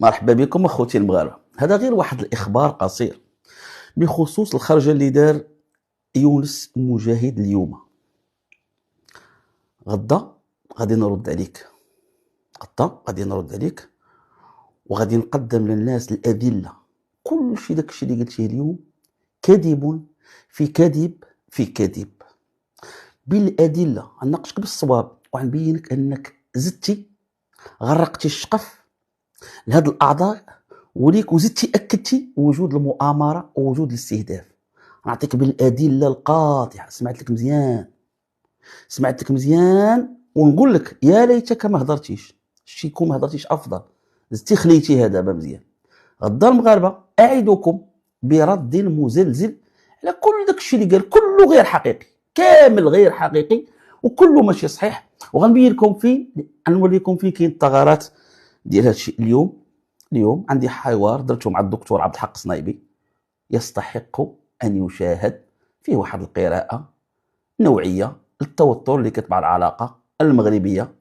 مرحبا بكم اخوتي المغاربه. هذا غير واحد الاخبار قصير بخصوص الخرجه اللي دار يونس مجاهد اليوم. غدا غادي نرد عليك، وغادي نقدم للناس الادله. كل شيء داكشي اللي قلتيه اليوم كذب في كذب في كذب بالادله. غنناقشك بالصواب وغنبينك انك زدتي غرقتي الشقف لهاد الاعضاء وليك وزدتي اكدتي وجود المؤامره ووجود الاستهداف. نعطيك بالادله القاطعه. سمعت لك مزيان ونقول لك يا ليتك ما هضرتيش، شتيكم ما هضرتيش افضل، زدتي خليتيها دابا مزيان. غدا المغاربه اعدكم برد مزلزل على كل داكشي اللي قال، كله غير حقيقي، كامل غير حقيقي وكله ماشي صحيح. وغنبين لكم غنوريكم فين كاين الثغرات ديال هادشي. اليوم عندي حوار درته مع الدكتور عبد الحق الصنايبي يستحق ان يشاهد، فيه واحد القراءه نوعيه للتوتر اللي كتبع العلاقه المغربيه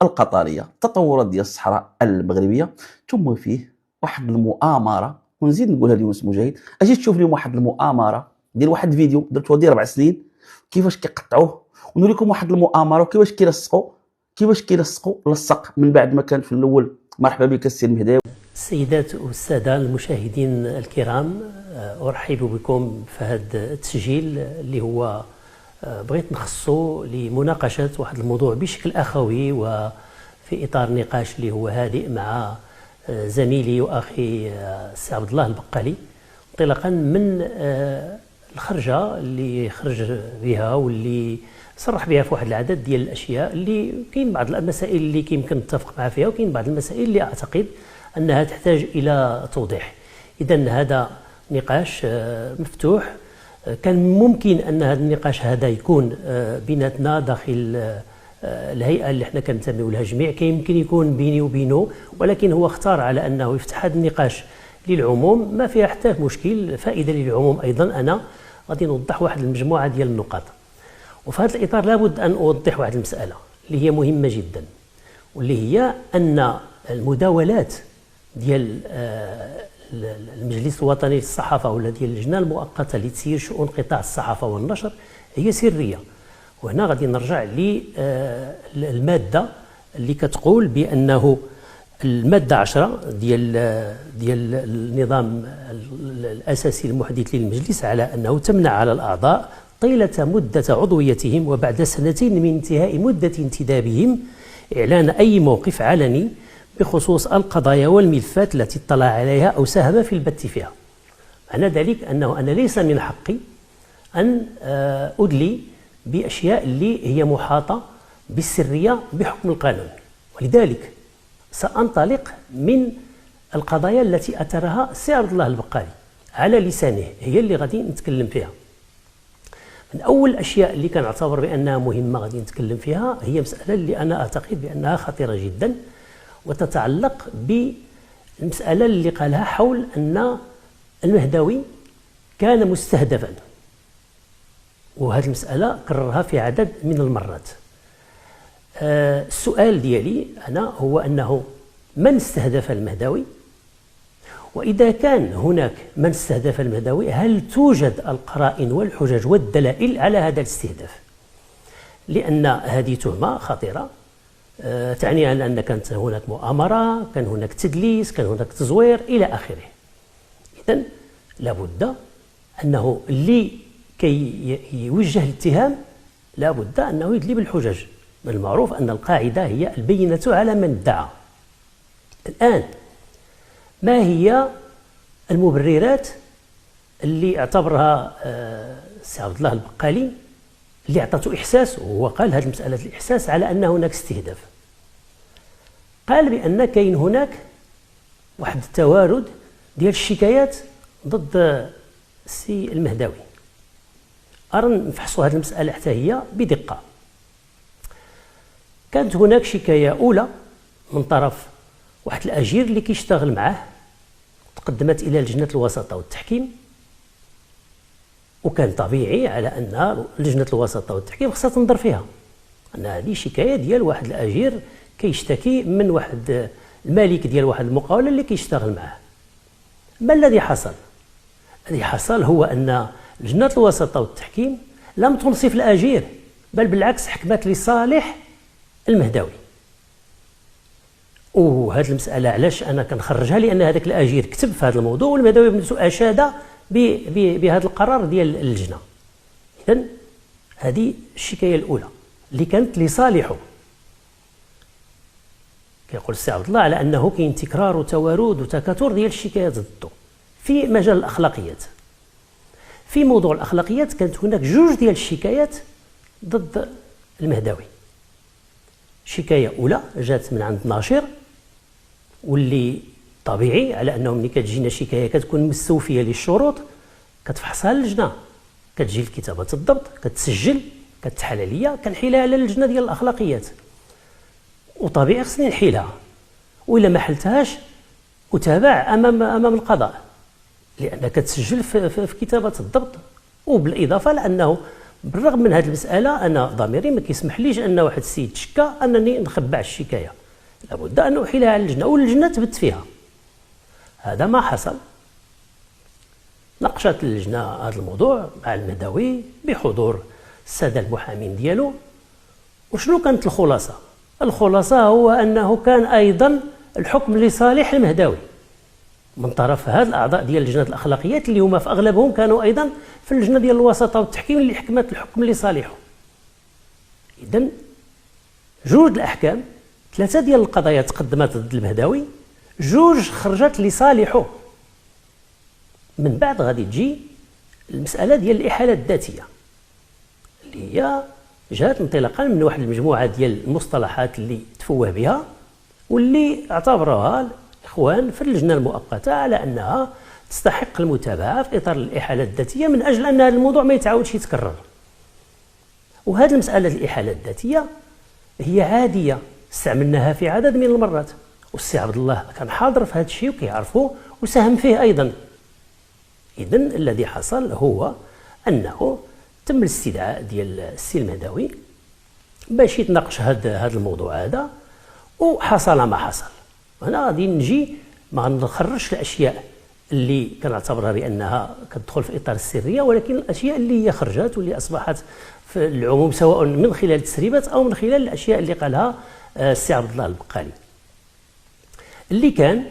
القطريه، التطورات ديال الصحراء المغربيه، ثم فيه واحد المؤامره. ونزيد نقولها ليونس مجاهد، اجي تشوف اليوم واحد المؤامره ديال واحد الفيديو درته ديال 4 سنين كيفاش كيقطعوه، ونوريكم واحد المؤامره وكيفاش كيلصقوا لصق من بعد ما كان في الاول. مرحبا بك السي المهداوي. السيدات والسادة المشاهدين الكرام، أرحب بكم في هذا التسجيل اللي هو بغيت نخصو لمناقشة واحد الموضوع بشكل أخوي وفي إطار نقاش اللي هو هادئ مع زميلي وأخي السي عبد الله البقالي، انطلاقا من الخرجة اللي خرج بها واللي صرح بها في واحد العدد ديال الأشياء اللي كاين بعض المسائل اللي يمكن نتفق معها فيها، وكاين بعض المسائل اللي أعتقد أنها تحتاج إلى توضيح. إذن هذا نقاش مفتوح. كان ممكن أن هذا النقاش هذا يكون بيناتنا داخل الهيئة اللي احنا كنتميو لها جميع، يمكن يكون بيني وبينه، ولكن هو اختار على أنه يفتح هذا النقاش للعموم، ما فيها حتى مشكل، فائدة للعموم. أيضا أنا غادي نوضح واحد المجموعة ديال النقاط، وفي هذا الإطار لابد أن أوضح واحد المسألة اللي هي مهمة جدا، واللي هي أن المداولات ديال المجلس الوطني للصحافة ولا ديال اللجنة المؤقتة لتسيير شؤون قطاع الصحافة والنشر هي سرية. وهنا غادي نرجع للمادة اللي كتقول بأنه المادة 10 ديال النظام الأساسي المحدث للمجلس على أنه تمنع على الأعضاء طيلة مدة عضويتهم وبعد 2 من انتهاء مدة انتدابهم إعلان أي موقف علني بخصوص القضايا والملفات التي اطلع عليها أو ساهم في البت فيها. معنى ذلك أنه أنا ليس من حقي أن أدلي بأشياء اللي هي محاطة بالسرية بحكم القانون، ولذلك سأنطلق من القضايا التي أثرها السي عبد الله البقالي على لسانه، هي اللي غادي نتكلم فيها. من أول الأشياء اللي كنعتبر بأنها مهمة غادي نتكلم فيها هي مسألة اللي أنا أعتقد بأنها خطيرة جدا، وتتعلق بالمسألة اللي قالها حول أن المهداوي كان مستهدفا، وهذه المسألة كررها في عدد من المرات. السؤال ديالي أنا هو أنه من استهدف المهداوي؟ وإذا كان هناك من استهدف المهداوي هل توجد القرائن والحجج والدلائل على هذا الاستهداف؟ لأن هذه تهمة خطيرة تعني أن كانت هناك مؤامرة، كان هناك تدليس، كان هناك تزوير إلى آخره. إذن لابد أنه اللي كي يوجه الاتهام لابد أنه يدلي بالحجج. من المعروف أن القاعدة هي البينة على من ادعى. الآن ما هي المبررات اللي اعتبرها السي عبد الله البقالي اللي اعطته إحساس، وهو قال هذه مسألة الإحساس على أن هناك استهداف؟ قال بأن كاين هناك واحد التوارد ديال الشكايات ضد السي المهداوي. أرى نفحصوا هذه المسألة حتى هي بدقة. كانت هناك شكاية أولى من طرف واحد الأجير اللي كيشتغل معاه، تقدمت إلى لجنة الوساطة والتحكيم، وكان طبيعي على أن لجنة الوساطة والتحكيم خصها تنظر فيها، أن هذه شكاية ديال واحد الأجير كيشتكي من واحد المالك ديال واحد المقاولة اللي كيشتغل معاه. ما الذي حصل؟ الذي حصل هو أن لجنة الوساطة والتحكيم لم تنصف الأجير، بل بالعكس حكمت لصالح المهداوي. وهذه المسألة علاش أنا كنخرجها؟ لأن هذاك الأجير كتب في هذا الموضوع، والمهداوي بنفسه أشاد بهذا القرار ديال اللجنة. إذن هذه الشكاية الأولى اللي كانت لصالحه. كيقول السي عبد الله على أنه كاين تكرار وتوارد وتكاثر ديال الشكايات ضده. في مجال الأخلاقيات، في موضوع الأخلاقيات كانت هناك جوج ديال الشكايات ضد المهداوي. شكاية أولى جات من عند ناشر، واللي طبيعي على أنه ملي كتجينا شكاية كتكون مستوفية للشروط كتفحصها اللجنة، كتجي الكتابة الضبط، كتسجل، كتحلالية، كنحيلها على اللجنة ديال الأخلاقيات. وطبيعي خصني نحيلها، وإلا ما حلتهاش أتابع أمام القضاء، لأنها كتسجل في كتابة الضبط. وبالإضافة لأنه بالرغم من هذه المسألة أنا ضميري ما كيسمحليش أن واحد السيد شكا أنني نخبع الشكاية، لابد أن أحيلها على اللجنة واللجنة تبت فيها. هذا ما حصل. ناقشت اللجنة هذا الموضوع مع المهداوي بحضور السادة المحامين ديالو. وشنو كانت الخلاصة؟ الخلاصة هو أنه كان أيضا الحكم لصالح المهداوي من طرف هاد الأعضاء ديال لجنة الأخلاقيات، اللي هما في أغلبهم كانوا أيضا في اللجنة ديال الوساطة والتحكيم اللي حكمت الحكم لصالحه. إذن جوج الأحكام، ثلاثة ديال القضايا تقدمت ضد المهداوي، جوج خرجت لصالحه. من بعد غادي تجي المسألة ديال الإحالة الذاتية، اللي هي جات انطلاقا من واحد المجموعة ديال المصطلحات اللي تفوه بها، واللي اعتبروها الإخوان في اللجنة المؤقتة على أنها تستحق المتابعة في إطار الإحالة الذاتية، من أجل أن هذا الموضوع ما يتعاودش يتكرر. وهذه المسألة الإحالة الذاتية هي عادية، استعملناها في عدد من المرات، والسي عبد الله كان حاضر في هذا الشيء وكيعرفه وساهم فيه أيضا. إذن الذي حصل هو أنه تم الاستدعاء ديال السي المهداوي باش يتناقش هذا الموضوع هذا، وحصل ما حصل. أنا غادي نجي ما نخرجش الأشياء اللي كنعتبرها بأنها كتدخل في إطار السرية، ولكن الأشياء اللي هي خرجت واللي أصبحت في العموم، سواء من خلال التسريبات أو من خلال الأشياء اللي قالها السي عبد الله البقالي. اللي كان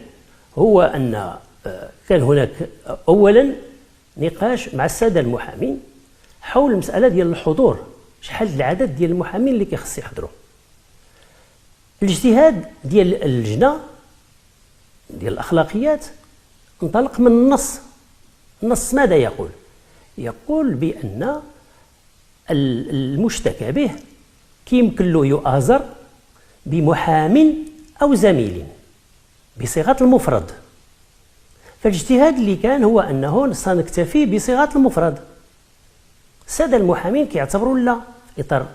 هو أن كان هناك أولا نقاش مع السادة المحامين حول المسألة ديال الحضور، شحال العدد ديال المحامين اللي كيخص يحضروا. الاجتهاد ديال اللجنة ديال الأخلاقيات انطلق من النص. النص ماذا يقول؟ يقول بأن المشتكى به كيمكن له يؤازر بمحام أو زميل بصيغة المفرد. فالاجتهاد اللي كان هو أنه سنكتفي بصيغة المفرد. السادة المحامين كيعتبروا لا، في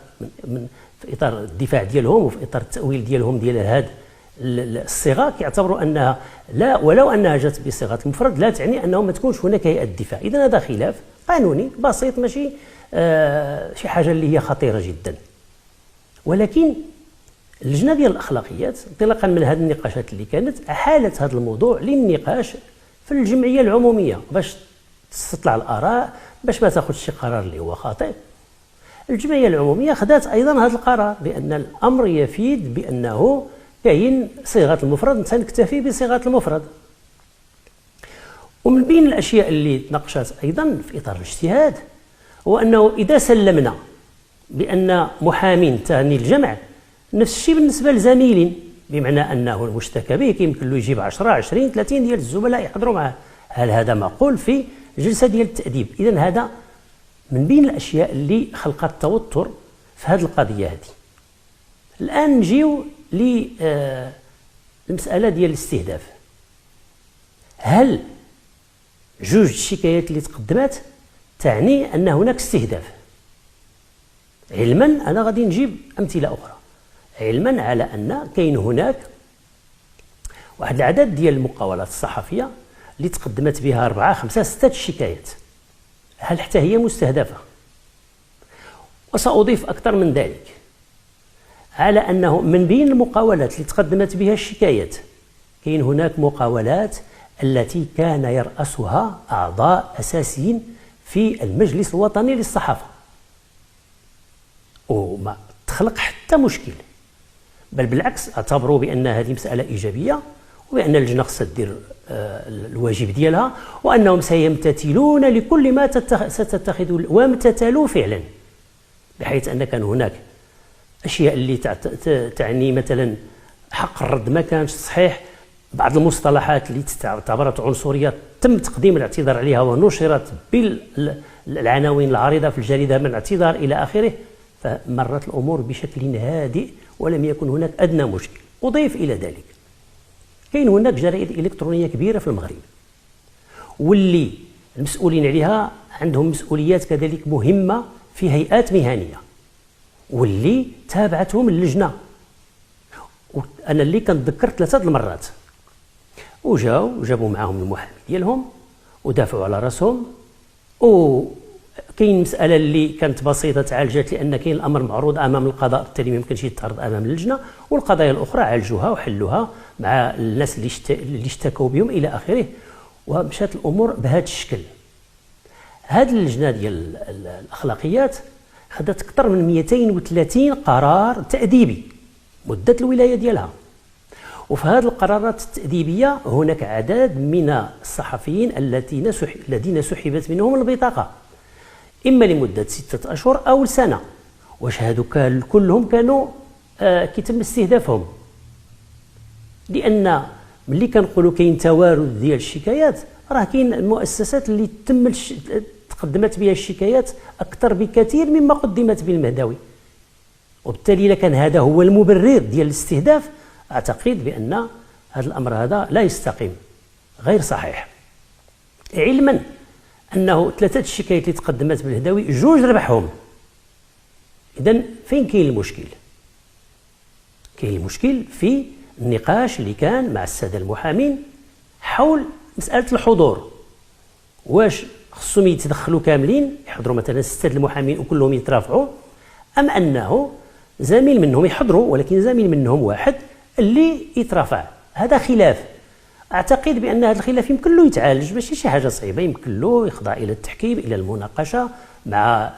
إطار الدفاع ديالهم وفي إطار التأويل ديالهم ديال هذه الصيغة، كيعتبروا أنها لا، ولو أنها جات بصيغة المفرد لا تعني أنه ما تكونش هناك هيئة دفاع. إذن هذا خلاف قانوني بسيط، ماشي شي حاجة اللي هي خطيرة جدا. ولكن اللجنة ديال الأخلاقيات انطلاقا من هذه النقاشات اللي كانت أحالت هذا الموضوع للنقاش في الجمعية العمومية باش تستطلع الآراء، باش ما تاخذش شي قرار اللي هو خاطئ. الجمعية العمومية خدات أيضا هذا القرار بأن الأمر يفيد بأنه كاين صيغة المفرد، سنكتفي بصيغة المفرد. ومن بين الأشياء اللي تناقشت أيضا في إطار الاجتهاد هو أنه إذا سلمنا بأن محامين تعني الجمع، نفس الشيء بالنسبة لزميل، بمعنى أنه المشتكى به كيمكن له يجيب 10 20 30 ديال الزملاء يحضروا معه. هل هذا معقول في جلسة ديال التأديب؟ إذن هذا من بين الأشياء اللي خلقت توتر في هذه القضية هذه. الآن نجيو للمسألة ديال الاستهداف. هل جوج الشكايات اللي تقدمت تعني أن هناك استهداف؟ علما أنا غادي نجيب أمثلة أخرى، علما على أن كاين هناك واحد العدد ديال المقاولات الصحفية اللي تقدمت بها 4 5 6 شكايات، هل حتى هي مستهدفة؟ وسأضيف أكثر من ذلك على أنه من بين المقاولات اللي تقدمت بها الشكايات كاين هناك مقاولات التي كان يرأسها أعضاء أساسيين في المجلس الوطني للصحافة، وما تخلق حتى مشكل، بل بالعكس اعتبروا بأن هذه مسألة إيجابية، وبأن اللجنة خصها دير الواجب ديالها، وأنهم سيمتثلون لكل ما ستتخذ، وامتثلوا فعلا، بحيث أن كان هناك أشياء اللي تعني مثلا حق الرد ما كانش صحيح، بعض المصطلحات اللي تعتبرت عنصرية تم تقديم الاعتذار عليها ونشرت بالعناوين العريضة في الجريدة من اعتذار إلى آخره، فمرت الأمور بشكل هادئ ولم يكن هناك أدنى مشكل. أضيف إلى ذلك كاين هناك جرائد إلكترونية كبيرة في المغرب، واللي المسؤولين عليها عندهم مسؤوليات كذلك مهمة في هيئات مهنية، واللي تابعتهم اللجنة. أنا اللي كنتذكر 3 المرات، وجابوا معهم المحامي ديالهم ودافعوا على راسهم. وكاين مسألة اللي كانت بسيطة تعالجت، لأن كاين الأمر معروض أمام القضاء، بالتالي ما يمكنش يتعرض أمام اللجنة، والقضايا الأخرى عالجوها وحلوها مع الناس اللي اشتكوا بهم إلى آخره، ومشات الأمور بهذا الشكل. هذه اللجنة ديال الأخلاقيات خدت أكثر من 230 قرار تأديبي مدة الولاية ديالها، وفي هذه القرارات التأديبية هناك عدد من الصحفيين الذين سحبت منهم البطاقة، إما لمدة 6 أشهر أو سنة، واش هادو كلهم كانوا كيتم استهدافهم، لأن ملي كنقولوا كاين توارد ديال الشكايات، راه كاين المؤسسات اللي تقدمت بها الشكايات أكثر بكثير مما قدمت بالمهداوي، وبالتالي إذا كان هذا هو المبرر ديال الاستهداف، أعتقد بأن هذا الأمر هذا لا يستقيم، غير صحيح، علما أنه 3 الشكايات اللي تقدمت بالهداوي 2 ربحهم. إذن فين كاين المشكل؟ كاين المشكل في النقاش اللي كان مع السادة المحامين حول مسألة الحضور، واش خصهم يتدخلوا كاملين يحضروا مثلا 6 المحامين وكلهم يترافعوا، أم أنه زميل منهم يحضروا ولكن زميل منهم واحد اللي يترافع. هذا خلاف، أعتقد بأن هذا الخلاف يمكن له يتعالج، ماشي شي حاجة صعيبة، يمكن له يخضع إلى التحكيم، إلى المناقشة مع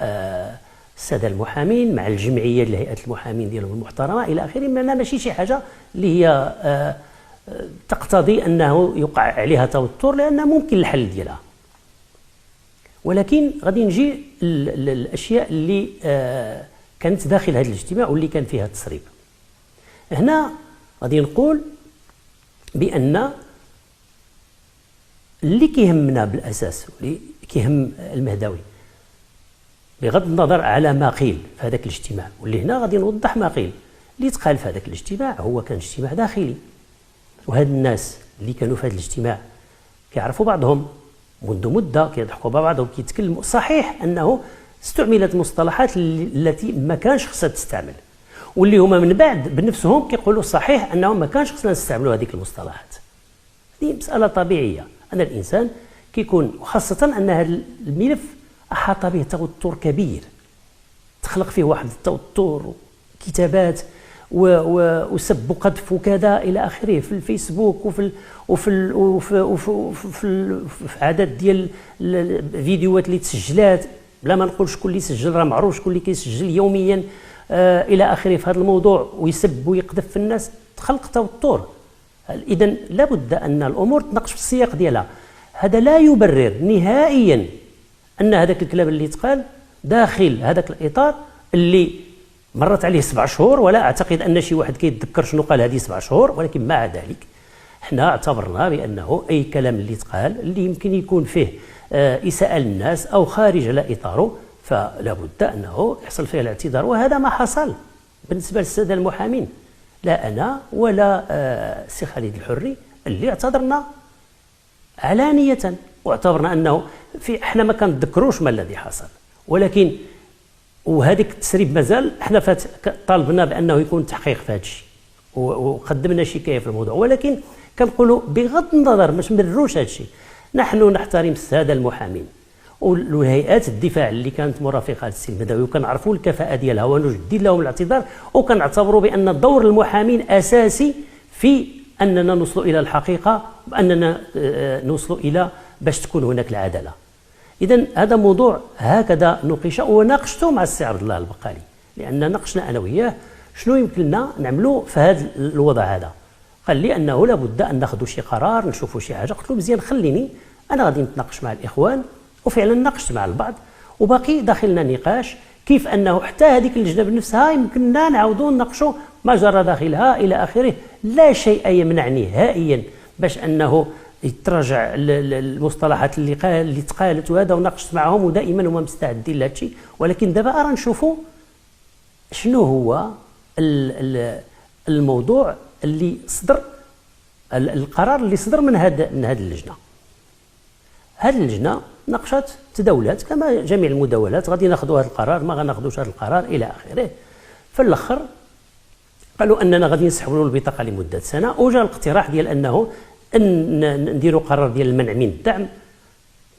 السادة المحامين، مع الجمعية لهيئة المحامين ديالهم المحترمة إلى آخره، لأنها ماشي شي حاجة اللي هي تقتضي أنه يوقع عليها توتر، لأن ممكن الحل ديالها. ولكن غادي نجي الأشياء اللي كانت داخل هذا الاجتماع واللي كان فيها تسريب. هنا غادي نقول بأن اللي كيهمنا بالأساس واللي كيهم المهداوي، بغض النظر على ما قيل في هذاك الاجتماع، واللي هنا غادي نوضح ما قيل، اللي تقال في هذاك الاجتماع هو كان اجتماع داخلي، وهاد الناس اللي كانوا في هذا الاجتماع كيعرفوا بعضهم منذ مدة، كيضحكوا مع بعضهم، كيتكلموا. صحيح أنه استعملت مصطلحات التي ما كانش خصها تستعمل، واللي هما من بعد بنفسهم كيقولوا صحيح أنهم ما كانش خصنا نستعملوا هذيك المصطلحات. هذه مسألة طبيعية، أن الإنسان كيكون، وخاصة أن هذا الملف أحاط به توتر كبير، تخلق فيه واحد التوتر، كتابات وسب وقذف وكذا إلى آخره في الفيسبوك وفي عدد ديال الفيديوهات اللي تسجلات، بلا ما نقول شكون اللي سجل، راه معروف شكون اللي كيسجل يوميا إلى آخره في هذا الموضوع، ويسب ويقذف في الناس، تخلق توتر. إذن لابد أن الأمور تناقش في السياق ديالها. هذا لا يبرر نهائيا أن هذاك الكلام اللي تقال داخل هذاك الإطار اللي مرت عليه 7 شهور، ولا أعتقد أن شي واحد كيتذكر شنو قال هذه 7 شهور، ولكن مع ذلك احنا اعتبرنا بأنه أي كلام اللي تقال اللي يمكن يكون فيه إساءة للناس أو خارج على إطاره، فلا بد أنه يحصل فيه الاعتذار، وهذا ما حصل بالنسبة للسادة المحامين، لا أنا ولا السي خالد الحري اللي اعتذرنا علانية، واعتبرنا أنه احنا ما كنتذكروش ما الذي حصل، ولكن وهذيك التسريب مازال احنا طالبنا بأنه يكون تحقيق في هذا الشيء، وقدمنا شكاية في الموضوع، ولكن كنقولوا بغض النظر باش نمرروش هذا الشيء، نحن نحترم السادة المحامين وهيئات الدفاع اللي كانت مرافقه للسي المهداوي، وكنعرفوا الكفاءه ديالها، ونجدد لهم الاعتذار، وكنعتبروا بان دور المحامين اساسي في أننا نوصل إلى الحقيقة وأننا نوصل إلى باش تكون هناك العدالة. إذن هذا موضوع هكذا نقش وناقشته مع السي عبد الله البقالي، لأن ناقشنا أنا وياه شنو يمكن لنا نعملوا في هذا الوضع هذا. قال لي أنه لابد أن ناخذوا شي قرار، نشوفوا شي حاجة. قلت له مزيان، خليني أنا غادي نتناقش مع الإخوان. وفعلا ناقشت مع البعض وباقي داخلنا نقاش كيف أنه حتى هذيك اللجنة بنفسها يمكننا نعاودوا نناقشوا ما جرى داخلها إلى آخره. لا شيء يمنعني نهائيا باش أنه يتراجع المصطلحات اللي تقالت وهذا، وناقشت معهم ودائما هما مستعدين لهذا الشيء. ولكن دابا أرى نشوفوا شنو هو الموضوع اللي صدر، القرار اللي صدر من هذه اللجنة. هذه اللجنة ناقشت، تداولات كما جميع المداولات، غادي ناخذوا هذا القرار ما غناخذوش هذا القرار إلى آخره. في الآخر قالوا أننا غادي نسحبوا البطاقة لمدة سنة، وجاء الاقتراح ديال أنه نديروا قرار ديال المنع من الدعم.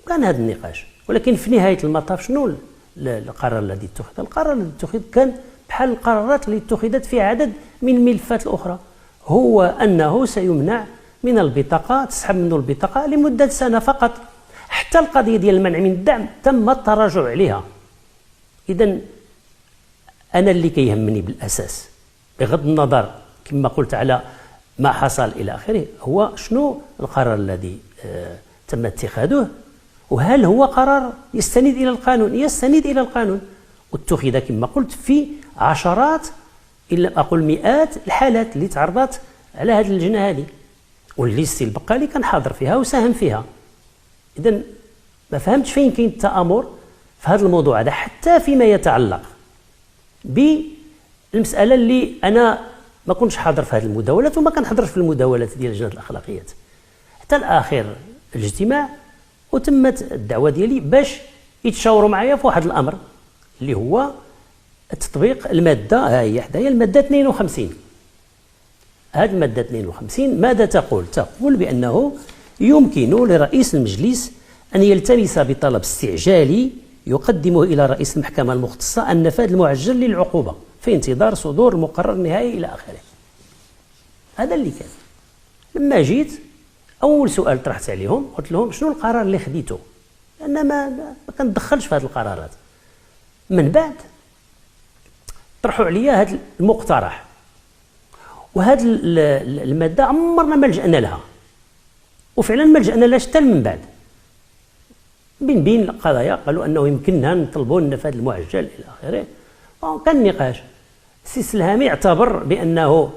كان هذا النقاش، ولكن في نهاية المطاف شنو القرار الذي اتخذ؟ القرار الذي اتخذ كان بحال القرارات اللي اتخذت في عدد من الملفات الأخرى، هو أنه سيمنع من البطاقة، تسحب منه البطاقة لمدة سنة فقط. حتى القضية ديال المنع من الدعم تم التراجع عليها. إذن أنا اللي كيهمني بالأساس بغض النظر كما قلت على ما حصل إلى آخره هو شنو القرار الذي تم اتخاذه، وهل هو قرار يستند إلى القانون؟ يستند إلى القانون، واتخذ كما قلت في عشرات إلا أقول مئات الحالات اللي تعرضت على هذه اللجنة هذه، واللي السي البقالي كان حاضر فيها وساهم فيها. إذن ما فهمتش فين كاين التآمر في هذا الموضوع هذا، حتى فيما يتعلق بالمسألة اللي أنا ما كنتش حاضر في هذه المداولات وما كنحضرش في المداولات ديال لجنة الأخلاقيات حتى الآخر الاجتماع، وتمت الدعوة ديالي باش يتشاوروا معايا في واحد الأمر اللي هو التطبيق المادة. ها هي حدايا المادة 52. هذه المادة 52 ماذا تقول؟ تقول بأنه يمكن لرئيس المجلس أن يلتمس بطلب استعجالي يقدمه إلى رئيس المحكمة المختصة النفاذ المعجل للعقوبة في انتظار صدور المقرر النهائي إلى آخره. هذا اللي كان. لما جيت أول سؤال طرحت عليهم قلت لهم شنو القرار اللي خديته؟ لأن ما كندخلش في هذه القرارات. من بعد طرحوا عليا هذا المقترح، وهذه المادة عمرنا ما لجأنا لها، وفعلا ما لجأنا لها حتى من بعد. بين القضايا قالوا أنه يمكننا نطلبوا النفاذ المعجل إلى آخره. كان نقاش. السي السلهامي اعتبر بأنه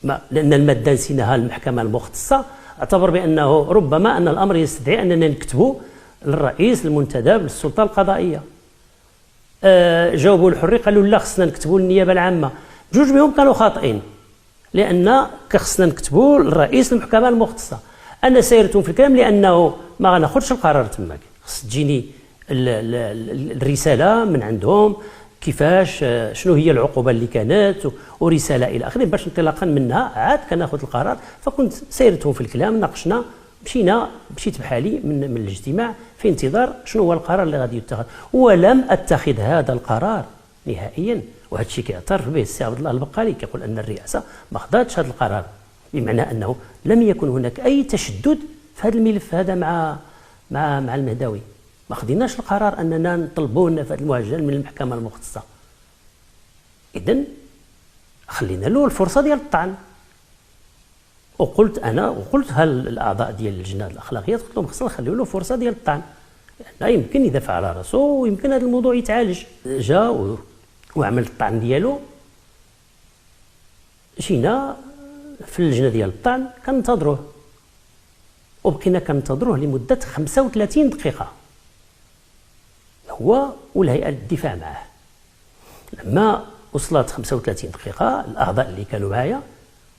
لأن المادة نسيناها المحكمة المختصة، اعتبر بأنه ربما أن الأمر يستدعي أننا نكتبوا للرئيس المنتدب للسلطة القضائية. جاوبوا الحري قالوا لا خصنا نكتبوا للنيابة العامة. جوج بهم كانوا خاطئين، لأن خصنا نكتبوا للرئيس المحكمة المختصة. أنا سيرتهم في الكلام لأنه ما غناخذش القرار تماك، خص تجيني الرسالة من عندهم كيفاش شنو هي العقوبة اللي كانت ورسالة إلى آخره باش انطلاقا منها عاد كناخذ القرار. فكنت سيرتهم في الكلام، ناقشنا، مشيت بحالي من الاجتماع في انتظار شنو هو القرار اللي غادي يتخذ، ولم أتخذ هذا القرار نهائيا. وهذا الشيء كيعترف به السي عبد الله البقالي، كيقول أن الرئاسة ما خضعتش هذا القرار، بمعنى أنه لم يكن هناك أي تشدد في هذا الملف هذا مع المهداوي. ما خديناش القرار أننا نطلبوا النفاذ المعجل من المحكمة المختصة. إذن خلينا له الفرصة ديال الطعن. وقلت هل الأعضاء ديال اللجنة الأخلاقيات قلت لهم خصنا نخليو له فرصة ديال الطعن، لأنه يمكن يدافع على راسه ويمكن هذا الموضوع يتعالج. جا وعمل الطعن ديالو. جينا في اللجنة ديال الطعن كننتظروه، وبقينا كننتظروه لمدة 35 دقيقة هو والهيئة للدفاع معه. لما وصلت 35 دقيقة الأعضاء اللي كانوا معايا،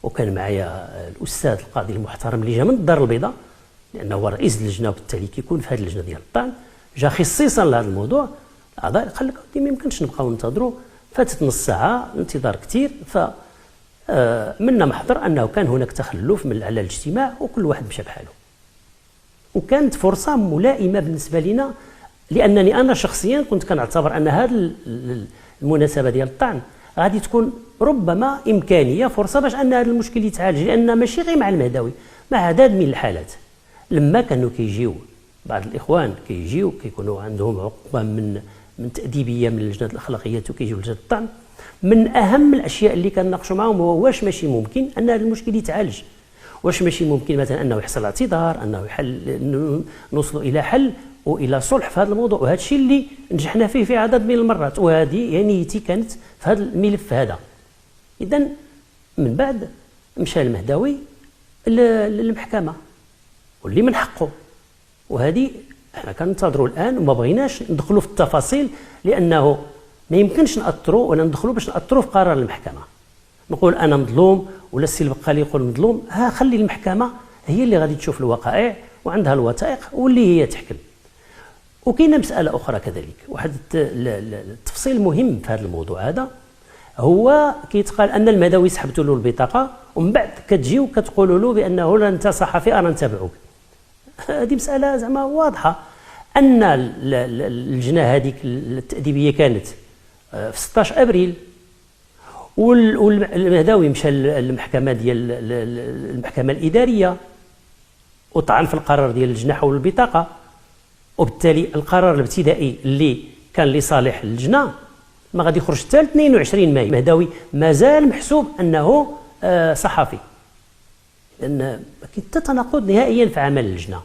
وكان معايا الأستاذ القاضي المحترم اللي جا من الدار البيضاء لأنه هو رئيس اللجنة وبالتالي كيكون في هذه اللجنة ديال الطعن، جا خصيصا لهذا الموضوع. الأعضاء قال لك ما يمكنش نبقاو ننتظروا، فاتت نص ساعة انتظار كثير. فمنا محضر أنه كان هناك تخلف على الاجتماع وكل واحد مشى بحاله، وكانت فرصة ملائمة بالنسبة لنا، لأنني أنا شخصيا كنت كنعتبر أن هذه المناسبة ديال الطعن غادي تكون ربما امكانيه فرصه باش ان هذا المشكل يتعالج، لان ماشي غير مع المهداوي، مع عدد من الحالات لما كانوا كيجيو بعض الاخوان كيجيو كيكونوا عندهم عقوبه من تاديبيه من اللجنه الاخلاقيات وكيجيو لجنه الطعن، من اهم الاشياء اللي كنناقشوا معاهم هو واش ماشي ممكن ان هذا المشكل يتعالج، واش ماشي ممكن مثلا انه يحصل اعتذار، انه نوصلوا الى حل والى صلح في هذا الموضوع. وهذا الشيء اللي نجحنا فيه في عدد من المرات، وهذه يعني نيتي كانت في هذا الملف هذا. اذا من بعد مشى المهداوي للمحكمه واللي من حقه، وهذه احنا كننتظروا الان وما بغيناش ندخلوا في التفاصيل، لانه ما يمكنش ناثروا ولا ندخلوا باش ناثروا في قرار المحكمه، نقول انا مظلوم ولا السي البقالي يقول مظلوم. خلي المحكمه هي اللي غادي تشوف الوقائع وعندها الوثائق واللي هي تحكم. وكاينه مساله اخرى كذلك، واحد التفصيل مهم في هذا الموضوع هذا، هو كيتقال ان المهداوي سحبت له البطاقه ومن بعد كتجيو كتقولوا له بانه لا انت صحفي انا نتابعك. هذه مساله زعما واضحه ان اللجنه هذيك التاديبيه كانت في 16 ابريل، والمهداوي مشى للمحكمه ديال المحكمه الاداريه وطعن في القرار ديال اللجنه حول البطاقه، وبالتالي القرار الابتدائي اللي كان لصالح اللجنه ما غادي يخرج حتى 22 مايو. المهداوي مازال محسوب انه صحفي، لان ما كاين حتى تناقض نهائيا في عمل اللجنه.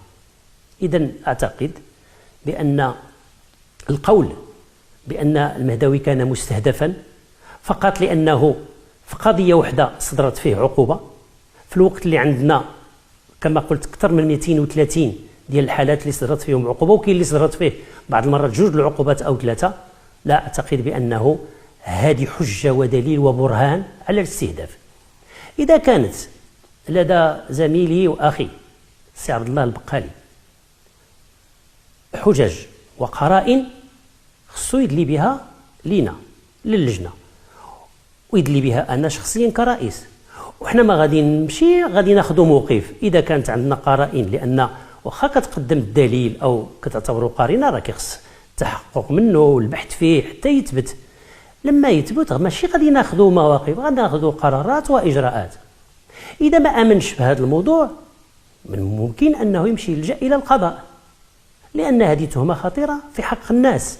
اذا اعتقد بان القول بان المهداوي كان مستهدفا فقط لانه في قضيه واحده صدرت فيه عقوبه، في الوقت اللي عندنا كما قلت اكثر من 230 ديال الحالات اللي صدرت فيهم عقوبه، وكاين اللي صدرت فيه بعض المرات جوج العقوبات او ثلاثه، لا اعتقد بانه هذه حجه ودليل وبرهان على الاستهداف. اذا كانت لدى زميلي واخي السي عبد الله البقالي حجج وقرائن خصو يدلي بها لينا للجنه ويدلي بها انا شخصيا كرئيس، وحنا ما غادي نمشي غادي ناخذ موقف اذا كانت عندنا قرائن، لان واخا كتقدم الدليل او كتعتبره قرينه راه كيخص التحقق منه والبحث فيه حتى يثبت. لما يثبت ماشي غادي ناخذ مواقف، غادي ناخذ قرارات واجراءات. اذا ما امنش بهذا الموضوع من ممكن انه يمشي يلجا الى القضاء، لان هذه تهمه خطيره في حق الناس،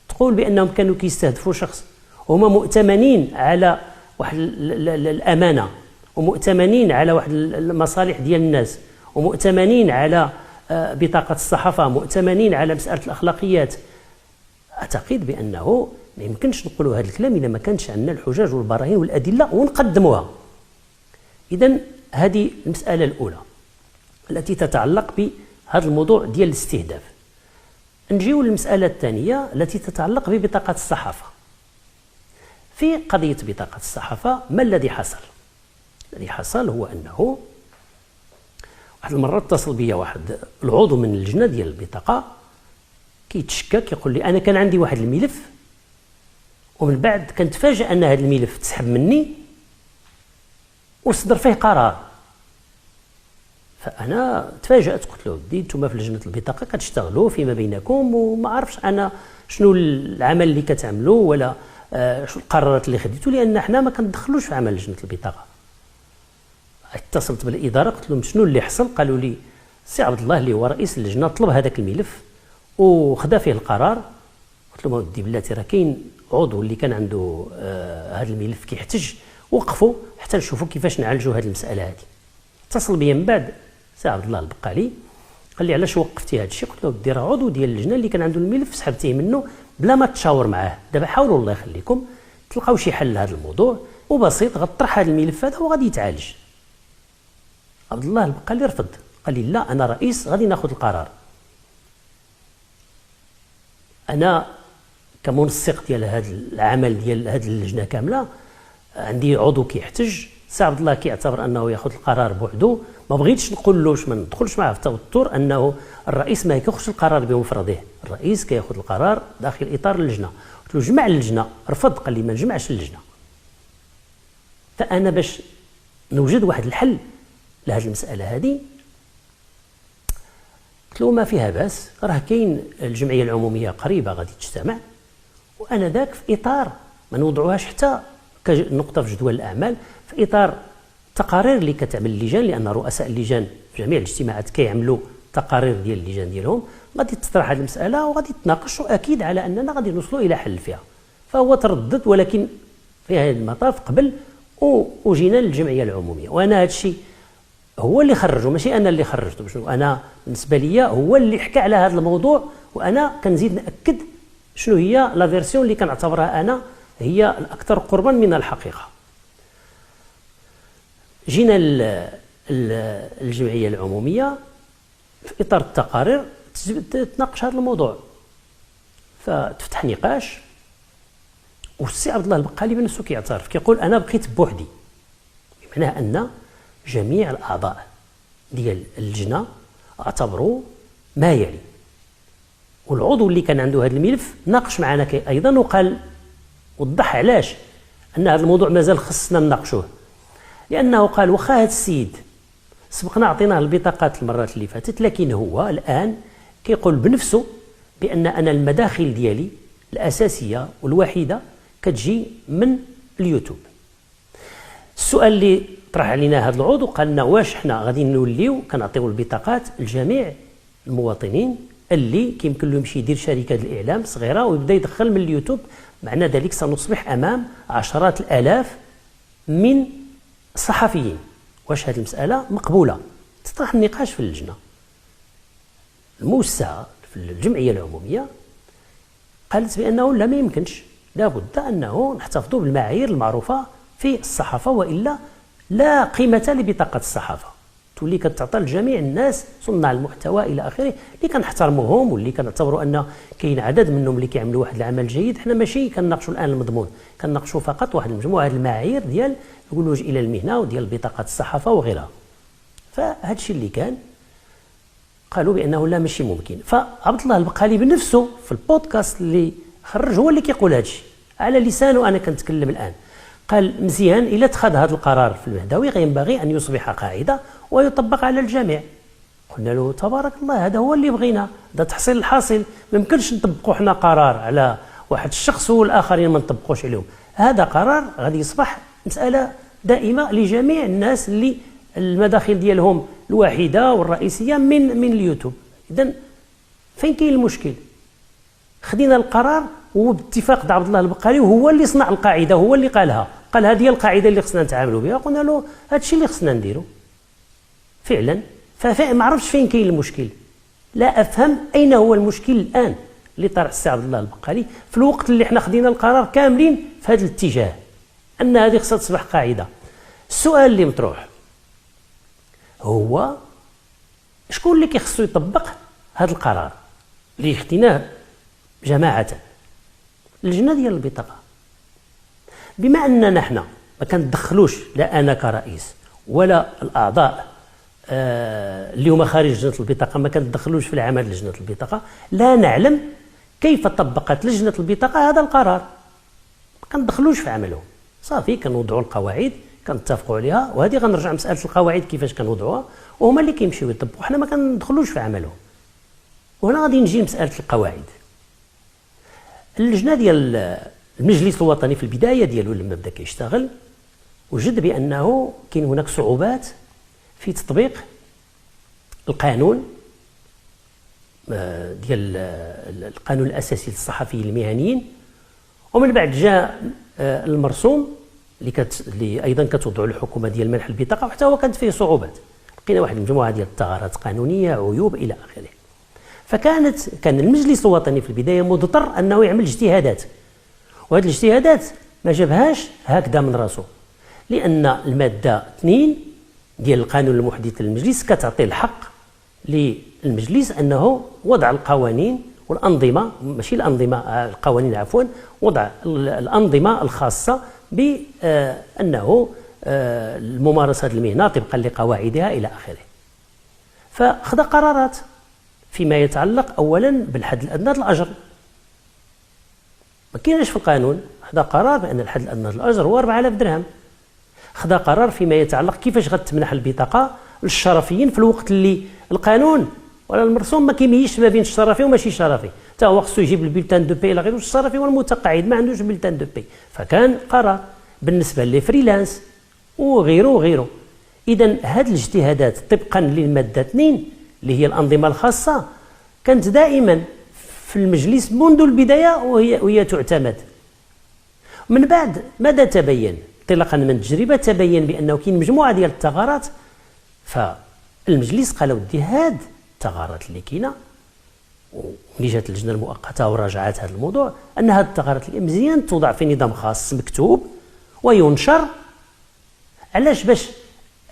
تقول بانهم كانوا كيستهدفوا شخص وهما مؤتمنين على واحد الامانه ومؤتمنين على واحد المصالح ديال الناس ومؤتمنين على بطاقه الصحافه، مؤتمنين على مساله الاخلاقيات. اعتقد بانه ما يمكنش نقولوا هذا الكلام الا ما كانش عندنا الحجج والبراهين والادله ونقدموها. اذا هذه المساله الاولى التي تتعلق بهذا الموضوع ديال الاستهداف. نجيو للمساله الثانيه التي تتعلق ببطاقه الصحافه. في قضيه بطاقه الصحافه ما الذي حصل؟ الذي حصل هو انه واحد المره اتصل بيا واحد العضو من اللجنه ديال البطاقه كيتشكى، كيقول لي انا كان عندي واحد الملف ومن بعد كنتفاجئ ان هذا الملف تسحب مني وصدر فيه قرار. فانا تفاجات، قلت له ودي نتوما في لجنه البطاقه كتشتغلوا فيما بينكم وما عرفش انا شنو العمل اللي كتعملوا ولا شو القرارات اللي خديتوا، لان حنا ما كندخلوش في عمل لجنه البطاقه. اتصلت بالاداره قلت لهم شنو اللي حصل، قالوا لي السي عبد الله اللي هو رئيس اللجنه طلب هذاك الملف وخدا فيه القرار. قلت لهم ودي بلاتي راه كاين عضو اللي كان عنده هذا الملف كيحتج، وقفوا حتى نشوفوا كيفاش نعالجوا هذه المساله هذه. اتصل بيا من بعد السي عبد الله البقالي قال لي علاش وقفتي هذا الشيء؟ قلت له ودي راه عضو ديال اللجنه اللي كان عنده الملف سحبتيه منه بلا ما تشاور معاه، دابا حاولوا الله يخليكم تلقاو شي حل لهذا الموضوع وبسيط، غطرح هذا الملف هذا وغادي يتعالج. عبد الله البقالي رفض، قال لي لا انا رئيس غادي ناخذ القرار. انا كمنسق ديال هذا العمل ديال هذه اللجنه كامله عندي عضو كيحتج، سي عبد الله كيعتبر انه ياخذ القرار بوحده، ما بغيتش نقول له ما ندخلش معه في التوتر انه الرئيس ما كياخذش القرار بمفرده، الرئيس كياخذ القرار داخل اطار اللجنه. قلت له جمع اللجنه، رفض، قال لي ما نجمعش اللجنه. فانا باش نوجد واحد الحل لهذه المساله هذه قلت له ما فيها باس، راه كاين الجمعيه العموميه قريبه غادي تجتمع، وانا ذاك في اطار ما نوضعوهاش حتى كنقطة في جدول الأعمال في إطار التقارير اللي كتعمل اللجان، لأن رؤساء اللجان في جميع الاجتماعات كيعملوا تقارير ديال اللجان ديالهم، غادي تطرح هذه المسألة وغادي تناقشوا أكيد على أننا غادي نوصلوا إلى حل فيها. فهو تردد، ولكن في هذا المطاف قبل وجينا للجمعية العمومية، وأنا هذا الشيء هو اللي خرجه، ماشي أنا اللي خرجته. أنا بالنسبة لي هو اللي حكى على هذا الموضوع، وأنا كنزيد نأكد شنو هي لا فيرسيون اللي كنعتبرها أنا هي الأكثر قربا من الحقيقة. جينا الجمعية العمومية في إطار التقارير تناقش هذا الموضوع، فتفتح نقاش، والسي عبد الله البقالي بنفسه كيعترف، كيقول أنا بقيت بوحدي، بمعنى أن جميع الأعضاء ديال اللجنة اعتبروا ما يلي، والعضو اللي كان عنده هذا الملف ناقش معنا أيضا وقال وضح علاش أن هذا الموضوع مازال خصنا نناقشوه، لأنه قال واخا هذا السيد سبقنا عطيناه البطاقات المرات اللي فاتت، لكن هو الآن كيقول بنفسه بأن أنا المداخل ديالي الأساسية والوحيدة كتجي من اليوتيوب. السؤال اللي طرح علينا هذا العضو قال لنا واش حنا غادي نوليو كنعطيو البطاقات لجميع المواطنين اللي كيمكن له يمشي يدير شركة الإعلام صغيرة ويبدا يدخل من اليوتيوب، معنى ذلك سنصبح أمام عشرات الآلاف من الصحفيين. واش هذه المسألة مقبولة؟ تطرح النقاش في اللجنة. الموسعة في الجمعية العمومية قالت بأنه لا، ما يمكنش، لابد أنه نحتفظوا بالمعايير المعروفة في الصحافة، وإلا لا قيمة لبطاقة الصحافة، تولي كتعطى لجميع الناس صناع المحتوى إلى آخره اللي كنحترموهم واللي كنعتبروا أن كاين عدد منهم اللي كيعملوا واحد العمل جيد. حنا ماشي كنناقشوا الآن المضمون، كنناقشوا فقط واحد المجموعة المعايير ديال الولوج إلى المهنة وديال بطاقة الصحافة وغيرها. فهذا الشيء اللي كان قالوا بأنه لا، ماشي ممكن. فعبد الله البقالي بنفسه في البودكاست اللي خرج هو اللي كيقول هذا الشيء على لسانه، أنا كنتكلم الآن. قال مزيان إلا اتخذ هذا القرار في المهدوي ينبغي أن يصبح قاعدة ويطبق على الجميع. قلنا له تبارك الله، هذا هو اللي بغينا، هذا تحصيل الحاصل. ما يمكنش نطبقوا حنا قرار على واحد الشخص والآخرين ما نطبقوش عليهم. هذا قرار غادي يصبح مسألة دائمة لجميع الناس اللي المداخل ديالهم الوحيدة والرئيسية من اليوتيوب. إذن فين كاين المشكل؟ خدينا القرار وباتفاق عبد الله البقالي، وهو اللي صنع القاعدة، هو اللي قالها، قال هذه هي القاعدة اللي خصنا نتعاملوا بها. قلنا له هذا الشيء اللي خصنا نديرو فعلا. فما عرفتش فين كاين المشكل، لا أفهم أين هو المشكل الآن اللي طرح السي عبد الله البقالي في الوقت اللي احنا خدينا القرار كاملين في هذا الاتجاه أن هذه خصها تصبح قاعدة. السؤال اللي مطروح هو شكون اللي كيخصو يطبق هذا القرار اللي خديناه جماعة؟ اللجنة ديال البطاقة. بما أننا حنا ما كندخلوش، لا أنا كرئيس ولا الأعضاء اللي هما خارج لجنة البطاقة ما كندخلوش في العمل لجنة البطاقة، لا نعلم كيف طبقت لجنة البطاقة هذا القرار. ما كندخلوش في عملهم، صافي كنوضعوا القواعد كنتفقوا عليها، وهذه غنرجع مسألة القواعد كيفاش كنوضعوها، وهما اللي كيمشيو يطبقوا، حنا ما كندخلوش في عملهم. وهنا غادي نجي مسألة القواعد. اللجنة ديال المجلس الوطني في البداية ديالو لما بدا كيشتغل وجد بأنه كاين هناك صعوبات في تطبيق القانون ديال القانون الأساسي للصحفيين المهنيين، ومن بعد جاء المرسوم اللي أيضا كتوضع الحكومة ديال منح البطاقة، وحتى هو كانت فيه صعوبات، لقينا واحد المجموعة ديال الثغرات قانونية، عيوب إلى آخره. كان المجلس الوطني في البداية مضطر أنه يعمل اجتهادات، وهذه الاجتهادات ما جابهاش هكذا من راسه، لأن المادة 2 ديال القانون المحدث للمجلس كتعطي الحق للمجلس أنه وضع القوانين والأنظمة، ماشي الأنظمة، القوانين عفوا، وضع الأنظمة الخاصة بأنه الممارسة المهنة طبقا لقواعدها إلى آخره. فأخذ قرارات فيما يتعلق أولا بالحد الأدنى للأجر، ما كاينش في القانون. خذ قرار بأن الحد الأدنى للأجر هو 4000 درهم. خذ قرار فيما يتعلق كيفاش غتمنح البطاقة للشرفيين في الوقت اللي القانون ولا المرسوم ما كيميزش ما بين الشرفي وماشي شرفي، حتى هو خصو يجيب البلتان دو بي الى غير، الشرفي والمتقاعد ما عندوش بلتان دو بي. فكان قرار بالنسبه للفريلانس وغيره. اذا هذه الاجتهادات طبقا للماده 2 اللي هي الانظمه الخاصه كانت دائما في المجلس منذ البدايه وهي تعتمد. من بعد ماذا تبين؟ انطلاقا من التجربه تبين بانه كاين مجموعه ديال الثغرات، فالمجلس قال ودي هاد الثغرات اللي كاينه، وملي جات اللجنه المؤقته وراجعت هذا الموضوع ان هاد الثغرات اللي مزيان توضع في نظام خاص مكتوب وينشر. علاش؟ باش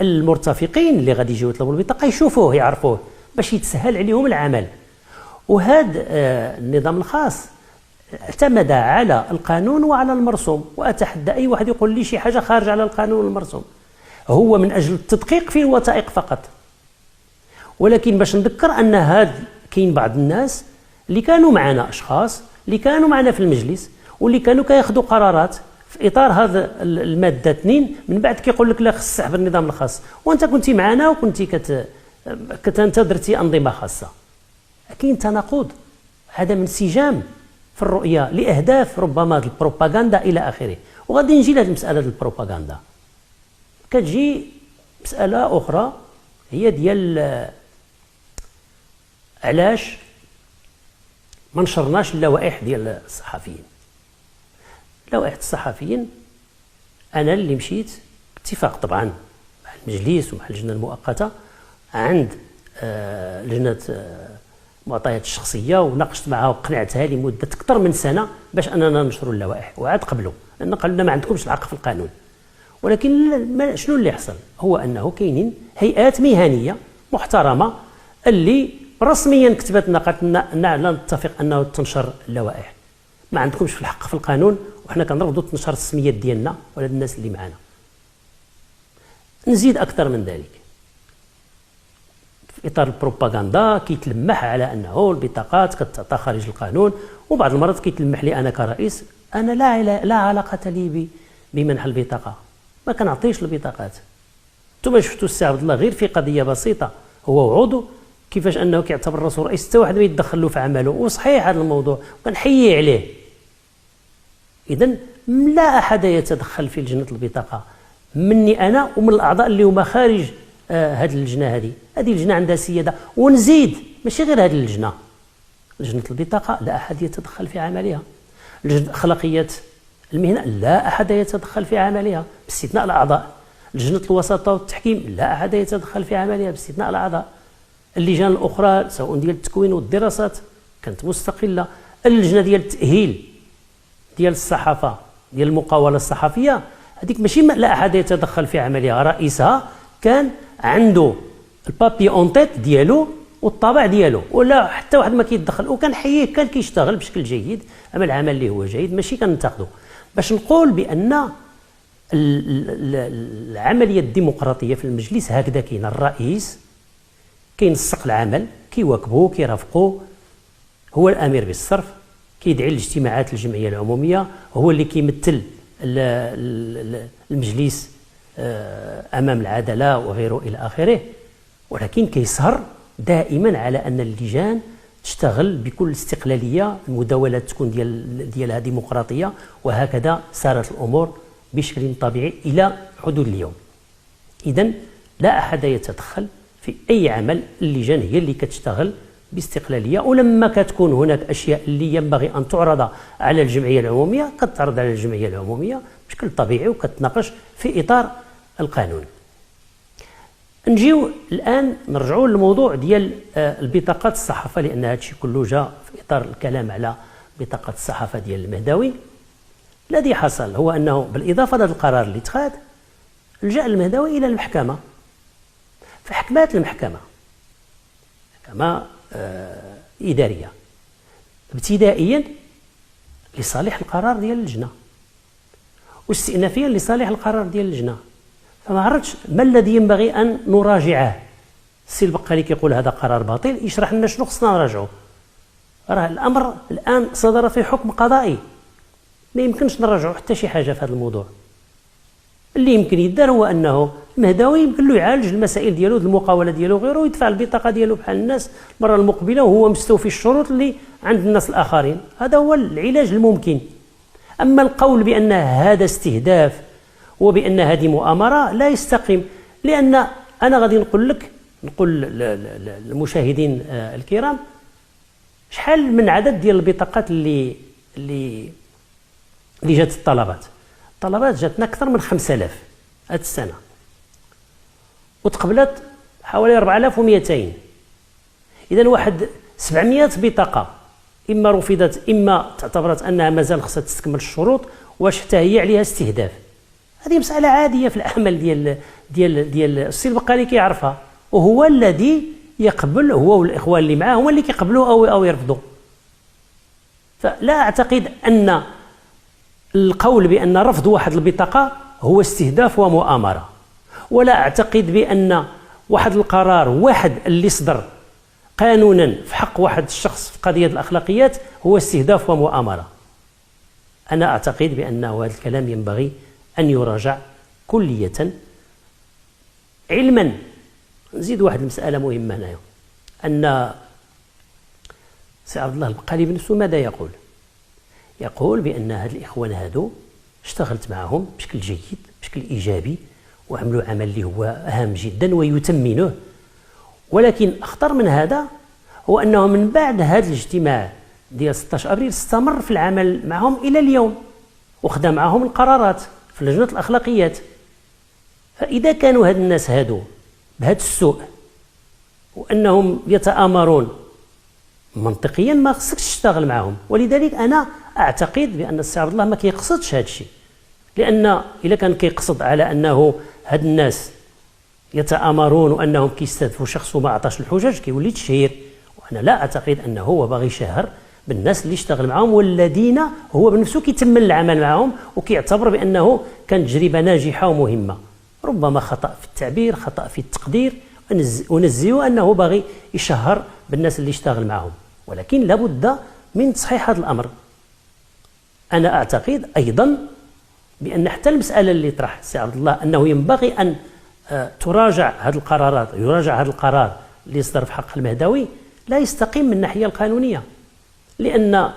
المرتفقين اللي غادي يجيو يطلبوا البطاقه يشوفوه يعرفوه باش يتسهل عليهم العمل. وهذا النظام الخاص اعتمد على القانون وعلى المرسوم، واتحدى اي واحد يقول لي شي حاجه خارج على القانون والمرسوم، هو من اجل التدقيق في الوثائق فقط. ولكن باش نذكر ان هاد كاين بعض الناس اللي كانوا معنا، اشخاص اللي كانوا معنا في المجلس واللي كانوا كياخذوا قرارات في اطار هذا الماده 2، من بعد كيقول لك لا خص سحب النظام الخاص، وانت كنتي معنا وكنتي انت درتي انظمه خاصه. كاين تناقض، عدم انسجام في الرؤيه لاهداف ربما البروباغندا الى اخره. وغادي نجي لهذه المساله ديال البروباغندا. كتجي مساله اخرى هي ديال علاش ما نشرناش اللوائح ديال الصحفيين. لوائح الصحفيين انا اللي مشيت باتفاق طبعا مع المجلس ومع اللجنه المؤقته عند لجنه معطيات الشخصيه، وناقشت معها وقنعتها لمده اكثر من سنه باش اننا ننشروا اللوائح، وعاد قبلوا لان قالوا لنا ما عندكمش الحق في القانون. ولكن شنو اللي حصل؟ هو انه كاينين هيئات مهنيه محترمه اللي رسميا كتبت لنا قالت لنا لا نتفق انه تنشر اللوائح، ما عندكمش في الحق في القانون، وحنا كنرفضوا تنشر السميات ديالنا ولا الناس اللي معنا. نزيد اكثر من ذلك، في اطار البروباغندا كيتلمح على انه البطاقات كتعطى خارج القانون، وبعض المرات كيتلمح لي انا كرئيس انا لا علاقه لي بمنح البطاقه، ما كنعطيش البطاقات. انتم شفتوا السي عبد الله غير في قضيه بسيطه هو وعضو كيفاش انه كيعتبر راسو رئيس، حتى واحد ما يتدخل له في عمله، وصحيح هذا الموضوع وكنحيي عليه. اذا لا احد يتدخل في لجنه البطاقه مني انا ومن الاعضاء اللي هما خارج هذه اللجنه. هذه اللجنه عندها سياده. ونزيد ماشي غير هذه اللجنه، لجنه البطاقه لا احد يتدخل في عملها. لجنه اخلاقيات المهنه لا احد يتدخل في عملها باستثناء الاعضاء. لجنه الوساطه والتحكيم لا احد يتدخل في عملها باستثناء الاعضاء. اللجان الاخرى سواء ديال التكوين والدراسات كانت مستقله. اللجنه ديال التاهيل ديال الصحافه ديال المقاوله الصحفيه هذيك ماشي لا احد يتدخل في عملها، رئيسها كان عنده البابي اون تيت ديالو والطابع ديالو، ولا حتى واحد ما كيتدخل، وكان حييه كان كيشتغل بشكل جيد. اما العمل اللي هو جيد ماشي كننتقدو. باش نقول بان العمليه الديمقراطيه في المجلس هكذا كاين الرئيس كينسق العمل، كيواكبوه كيرافقوه، هو الامير بالصرف، كيدعي الاجتماعات الجمعيه العموميه، هو اللي كيمثل المجلس امام العداله وغيره الى اخره. ولكن كيسهر دائما على ان اللجان تشتغل بكل استقلاليه، المداولات تكون ديالها ديمقراطيه، وهكذا سارت الامور بشكل طبيعي الى حدود اليوم. اذا لا احد يتدخل في اي عمل، اللجان هي اللي كتشتغل باستقلاليه، ولما كتكون هناك اشياء اللي ينبغي ان تعرض على الجمعيه العموميه كتعرض على الجمعيه العموميه بشكل طبيعي وكتناقش في اطار القانون. نجيو الان نرجعوا للموضوع ديال البطاقات الصحافه، لان هذا الشيء كله جاء في اطار الكلام على بطاقه الصحافه ديال المهداوي. الذي حصل هو انه بالاضافه لهذا القرار اللي اتخذ لجأ المهداوي الى المحكمه، فحكمات المحكمه محكمه اداريه ابتدائيا لصالح القرار ديال اللجنه، واستئنافيا لصالح القرار ديال اللجنه. فما عرفتش ما الذي ينبغي ان نراجعه. السي البقالي كيقول هذا قرار باطل، يشرح لنا شنو خصنا نراجعه. راه الامر الان صدر في حكم قضائي، ما يمكنش نراجعوا حتى شي حاجه في هذا الموضوع. اللي يمكن يدار هو انه المهداوي يمكن له يعالج المسائل ديالو، المقاوله ديالو وغيره، ويدفع البطاقه ديالو بحال الناس المره المقبله وهو مستوفي الشروط اللي عند الناس الاخرين. هذا هو العلاج الممكن. اما القول بان هذا استهداف هو بأن هذه مؤامرة لا يستقيم. لأن أنا غادي نقول للمشاهدين الكرام شحال من عدد ديال البطاقات اللي جات الطلبات جاتنا أكثر من 5000 هذه السنة، وتقبلت حوالي 4200. إذا واحد 700 بطاقة إما رفضت إما تعتبرت أنها مازال خصها تستكمل الشروط، واش حتى هي عليها استهداف. هذه مسألة عادية في العمل ديال السي البقالي كيعرفها، وهو الذي يقبل، هو والإخوان اللي معاه هما اللي كيقبلوا أو يرفضوا. فلا أعتقد أن القول بأن رفض واحد البطاقة هو استهداف ومؤامرة، ولا أعتقد بأن واحد القرار واحد اللي صدر قانونا في حق واحد الشخص في قضية الأخلاقيات هو استهداف ومؤامرة. أنا أعتقد بأنه هذا الكلام ينبغي أن يراجع كلية. علما نزيد واحد المسألة مهمة هنا، أن سي عبد الله البقالي بنفسه ماذا يقول؟ يقول بأن هاد الإخوان هادو اشتغلت معهم بشكل جيد بشكل إيجابي وعملوا عمل اللي هو أهم جدا ويتمنه، ولكن أخطر من هذا هو أنه من بعد هذا الاجتماع ديال 16 أبريل استمر في العمل معهم إلى اليوم وخدا معهم القرارات في لجنة الأخلاقيات. فإذا كانوا هاد الناس هادو بهذا السوء وأنهم يتآمرون منطقيا ما خصكش تشتغل معهم. ولذلك أنا أعتقد بأن السي عبد الله ما كيقصدش هذا الشيء، لأن إذا كان كيقصد على أنه هاد الناس يتآمرون وأنهم كيستهدفوا شخص وما عطاش الحجج كيولي تشهير. وأنا لا أعتقد أنه هو باغي يشهر بالناس اللي اشتغل معهم والذين هو بنفسه كيتمن العمل معهم وكيعتبر بأنه كانت تجربة ناجحة ومهمة. ربما خطأ في التعبير، خطأ في التقدير، ونزيه أنه باغي يشهر بالناس اللي اشتغل معهم، ولكن لابد من تصحيح هذا الأمر. أنا أعتقد أيضا بأن حتى المسألة اللي طرح السي عبد الله أنه ينبغي أن تراجع هذه القرارات، يراجع هذا القرار اللي صدر في حق المهداوي لا يستقيم من الناحية القانونية، لأن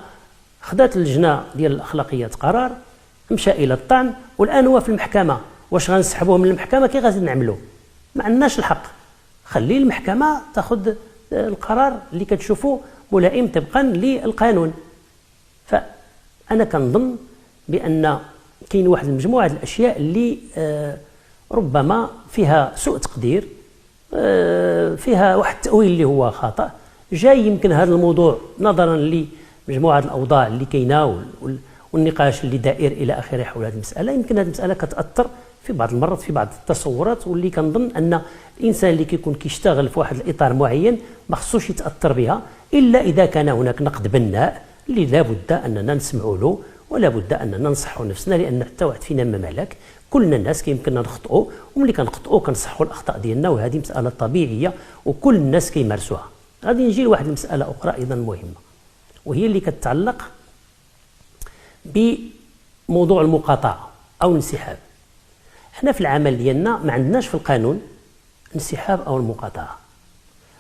خدات اللجنة ديال الأخلاقيات قرار مشى إلى الطعن والآن هو في المحكمة. واش غنسحبوه من المحكمة؟ كي غادي نعملوا؟ ما عندناش الحق. خلي المحكمة تاخذ القرار اللي كتشوفوا ملائم طبقا للقانون. فأنا كنظن بأن كاين واحد المجموعة د الأشياء اللي ربما فيها سوء تقدير، فيها واحد التأويل اللي هو خاطئ جاي. يمكن هذا الموضوع نظرا لمجموعة الأوضاع اللي كاينه والنقاش اللي دائر إلى آخره حول هذه المسألة، يمكن هذه المسألة كتأثر في بعض المرات في بعض التصورات، واللي كنظن أن الإنسان اللي كيكون كيشتغل في واحد الإطار معين ما خصوش يتأثر بها إلا إذا كان هناك نقد بناء اللي لا بد أننا نسمعوا له ولا بد أننا ننصحوا نفسنا، لأن حتى واحد فينا ما مالك، كلنا الناس كيمكننا نخطئوا، وملي كنخطئوا كنصحوا الأخطاء ديالنا، وهذه مسألة طبيعية وكل الناس كيمارسوها. غادي نجي لواحد المسألة أخرى أيضا مهمة، وهي اللي كتتعلق بموضوع المقاطعة أو الانسحاب. احنا في العمل ديالنا ما عندناش في القانون انسحاب أو المقاطعة.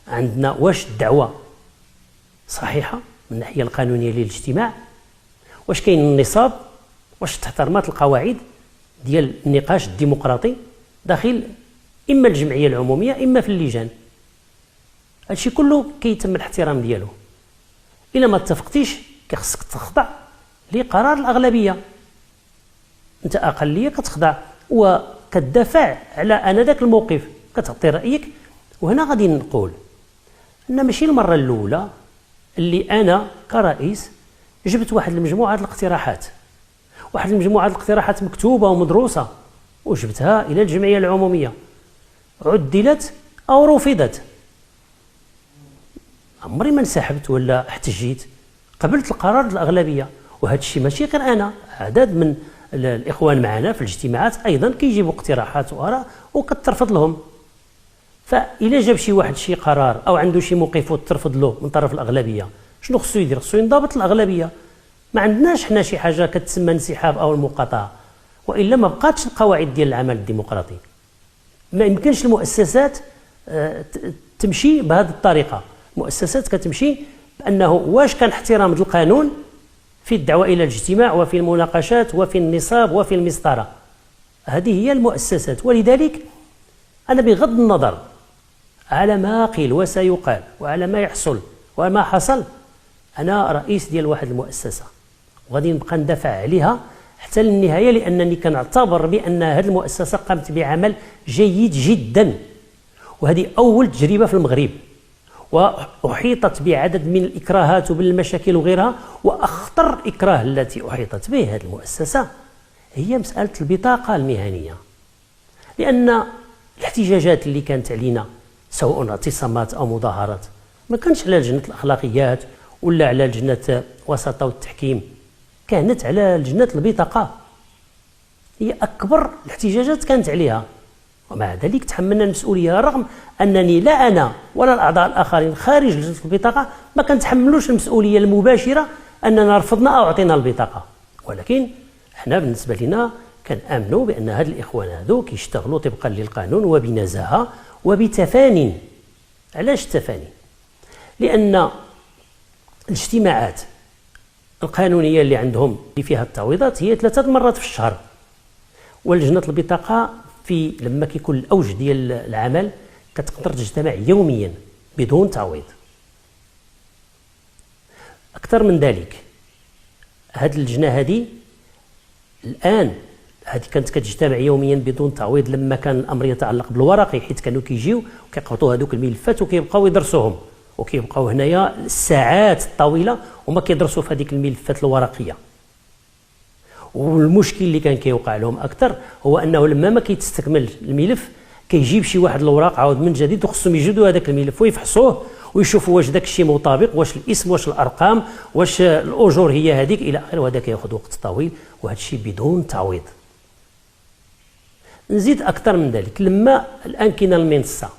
عندنا واش الدعوة صحيحة من الناحية القانونية للاجتماع، واش كاين النصاب، واش تحترمات القواعد ديال النقاش الديمقراطي داخل إما الجمعية العمومية إما في اللجان. هادشي كله كيتم الاحترام ديالو. إلا ما اتفقتيش كيخصك تخضع لقرار الأغلبية، أنت أقلية كتخضع وكتدافع على أنذاك الموقف، كتعطي رأيك. وهنا غادي نقول أن ماشي المرة الأولى اللي أنا كرئيس جبت واحد المجموعة الاقتراحات، واحد المجموعة الاقتراحات مكتوبة ومدروسة وجبتها إلى الجمعية العمومية، عدلت أو رفضت. عمري ما انسحبت ولا احتجيت، قبلت القرار الأغلبية. وهذا الشيء ماشي غير أنا، عدد من الإخوان معنا في الاجتماعات أيضا كيجيبوا اقتراحات وآراء وكترفض لهم. فإلا جاب شي واحد شي قرار أو عنده شي موقف وترفض له من طرف الأغلبية، شنو خصو يدير؟ خصو ينضبط الأغلبية. ما عندناش حنا شي حاجة كتسمى انسحاب أو المقاطعة، وإلا ما بقاتش القواعد ديال العمل الديمقراطي. ما يمكنش المؤسسات تمشي بهذه الطريقة. المؤسسات كتمشي بأنه واش كان احترام القانون في الدعوة إلى الاجتماع وفي المناقشات وفي النصاب وفي المسطرة. هذه هي المؤسسات. ولذلك أنا بغض النظر على ما قيل وسيقال وعلى ما يحصل وما حصل، أنا رئيس ديال واحد المؤسسة وغادي نبقى ندافع عليها حتى للنهاية، لأنني كنعتبر بأن هذه المؤسسة قامت بعمل جيد جدا، وهذه أول تجربة في المغرب، وأحيطت بعدد من الإكراهات وبالمشاكل وغيرها. وأخطر إكراه التي أحيطت به هذه المؤسسة هي مسألة البطاقة المهنية، لأن الاحتجاجات اللي كانت علينا سواء اعتصامات أو مظاهرات ما كانش على لجنة الأخلاقيات ولا على لجنة الوساطة والتحكيم، كانت على لجنة البطاقة، هي أكبر الاحتجاجات كانت عليها. ومع ذلك تحملنا المسؤولية، رغم أنني لا أنا ولا الأعضاء الآخرين خارج لجنة البطاقة ما كنتحملوش المسؤولية المباشرة أننا رفضنا أو أعطينا البطاقة، ولكن احنا بالنسبة لنا كنآمنوا بأن هاد الإخوان هادو كيشتغلوا طبقا للقانون وبنزاهة وبتفاني. علاش التفاني؟ لأن الاجتماعات القانونية اللي عندهم اللي فيها التعويضات هي 3 مرات في الشهر، ولجنة البطاقة لما كيكون الأوج ديال العمل كتقدر تجتمع يوميا بدون تعويض. أكثر من ذلك، هذه اللجنة هذه الآن هذه كانت كتجتمع يوميا بدون تعويض لما كان الأمر يتعلق بالورقي، حيت كانوا كيجيو وكيقبطوا هذوك الملفات وكيبقاو يدرسوهم، وكيبقاو هنايا الساعات الطويلة وما كيدرسوا في هذيك الملفات الورقية. والمشكل اللي كان كيوقع لهم اكثر هو انه لما ما كيتستكمل الملف كيجيب شي واحد الوراق عاود من جديد، وخصهم يجدوا هذاك الملف ويفحصوه ويشوفوا واش داك الشيء مطابق، واش الاسم، واش الارقام، واش الاجور هي هذيك الى اخره، وهذا كياخذ وقت طويل، وهذا الشيء بدون تعويض. نزيد اكثر من ذلك، لما الان كاينه المنصه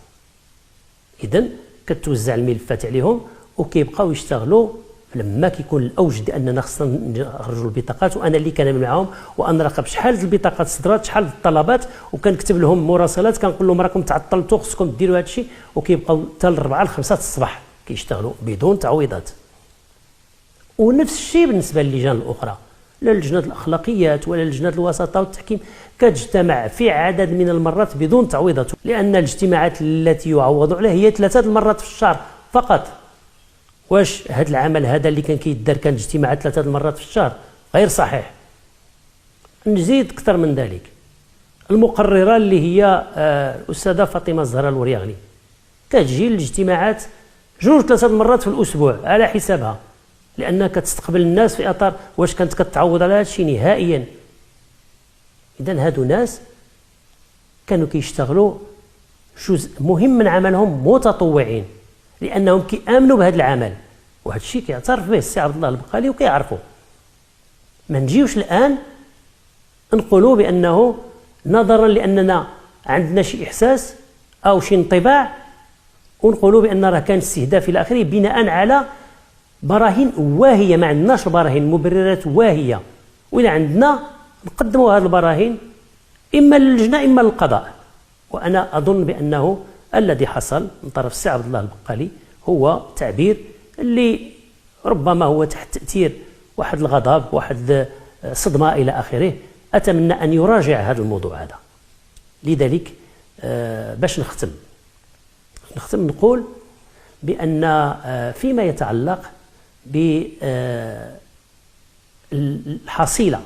اذا كتوزع الملفات عليهم وكيبقاو يشتغلوا لما كيكون الاوج ديال اننا خصنا نخرجوا البطاقات، وانا اللي كنعمل معاهم ونراقب شحال البطاقات صدرات، شحال الطلبات، وكنكتب لهم مراسلات كنقول لهم راكم تعطلتوا خصكم ديروا هذا الشيء، وكيبقاو حتى 4 ل 5 الصباح كيشتغلوا بدون تعويضات. ونفس الشيء بالنسبه للجان الاخرى، لا لجنه الاخلاقيات ولا لجنه الوساطه والتحكيم كتجتمع في عدد من المرات بدون تعويضات، لان الاجتماعات التي يعوض عليها هي 3 مرات في الشهر فقط. واش هذا العمل هذا اللي كان كيدار كان اجتماعات 3 مرات في الشهر؟ غير صحيح. نزيد اكثر من ذلك، المقرره اللي هي الاستاذه فاطمه الزهراء الورياغلي كتجي الاجتماعات 2 3 مرات في الاسبوع على حسابها، لانها كتستقبل الناس في اطار واش كانت كتعوض على هذا الشيء نهائيا. اذا هادو ناس كانوا كيشتغلوا جزء مهم من عملهم متطوعين، لانهم كيامنوا بهذا العمل، وهذا الشيء كيعترف به السي عبد الله البقالي وكيعرفوا. ما نجيوش الان نقولوا بانه نظرا لاننا عندنا شي احساس او شي انطباع ونقولوا بان راه كان استهداف الى اخره بناء على براهين واهيه. ما عندناش براهين، مبررات واهيه، وإلا عندنا نقدموا هذه البراهين اما للجنه اما للقضاء. وانا اظن بانه الذي حصل من طرف السي عبد الله البقالي هو تعبير اللي ربما هو تحت تاثير واحد الغضب، واحد صدمه الى اخره. اتمنى ان يراجع هذا الموضوع هذا. لذلك باش نختم نقول بان فيما يتعلق بالحصيله